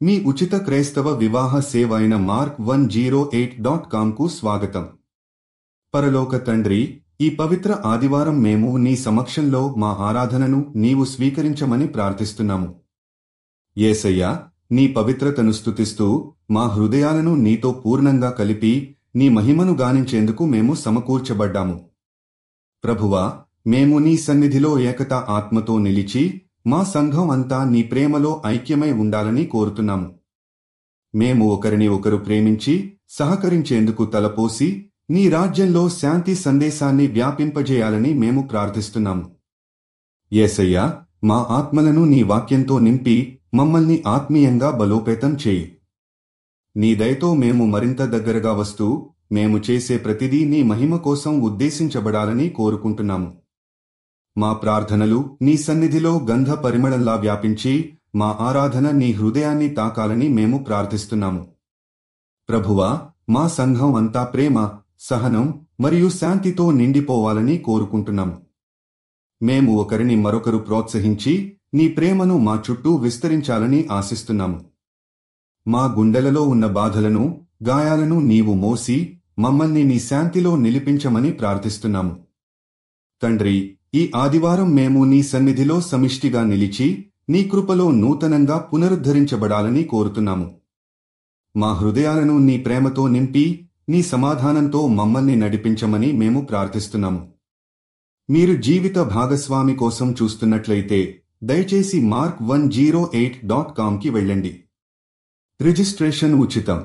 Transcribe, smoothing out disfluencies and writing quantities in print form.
మీ ఉచిత క్రైస్తవ వివాహ సేవ అయిన mark108.comకు స్వాగతం. పరలోక తండ్రి, ఈ పవిత్ర ఆదివారం మేము నీ సమక్షంలో మా ఆరాధనను నీవు స్వీకరించమని ప్రార్థిస్తున్నాము. యేసయ్యా, నీ పవిత్రతను స్తుతిస్తూ మా హృదయాలను నీతో పూర్ణంగా కలిపి నీ మహిమను గానించేందుకు మేము సమకూర్చబడ్డాము. ప్రభువా, మేము నీ సన్నిధిలో ఏకత ఆత్మతో నిలిచి మా సంఘం అంతా నీ ప్రేమలో ఐక్యమై ఉండాలని కోరుతున్నాము. మేము ఒకరిని ఒకరు ప్రేమించి సహకరించేందుకు తలపోసి నీ రాజ్యంలో శాంతి సందేశాన్ని వ్యాపింపజేయాలని మేము ప్రార్థిస్తున్నాము. యేసయ్యా, మా ఆత్మలను నీ వాక్యంతో నింపి మమ్మల్ని ఆత్మీయంగా బలోపేతం చేయి. నీ దయతో మేము మరింత దగ్గరగా వస్తూ మేము చేసే ప్రతిదీ నీ మహిమ కోసం ఉద్దేశించబడాలని కోరుకుంటున్నాము. మా ప్రార్థనలు నీ సన్నిధిలో గంధ పరిమళంలా వ్యాపించి మా ఆరాధన నీ హృదయాన్ని తాకాలని మేము ప్రార్థిస్తున్నాము. ప్రభువా, మా సంఘం అంతా ప్రేమ, సహనం మరియు శాంతితో నిండిపోవాలని కోరుకుంటున్నాము. మేము ఒకరిని మరొకరు ప్రోత్సహించి నీ ప్రేమను మా చుట్టూ విస్తరించాలని ఆశిస్తున్నాము. మా గుండెలలో ఉన్న బాధలను, గాయాలను నీవు మోసి మమ్మల్ని నీ శాంతిలో నిలిపించమని ప్రార్థిస్తున్నాము. తండ్రి, ఈ ఆదివారం మేము నీ సన్నిధిలో సమిష్టిగా నిలిచి నీ కృపలో నూతనంగా పునరుద్ధరించబడాలని కోరుతున్నాము. మా హృదయాలను నీ ప్రేమతో నింపి నీ సమాధానంతో మమ్మల్ని నడిపించమని మేము ప్రార్థిస్తున్నాము. మీరు జీవిత భాగస్వామి కోసం చూస్తున్నట్లయితే దయచేసి mark108.comకి వెళ్ళండి. రిజిస్ట్రేషన్ ఉచితం.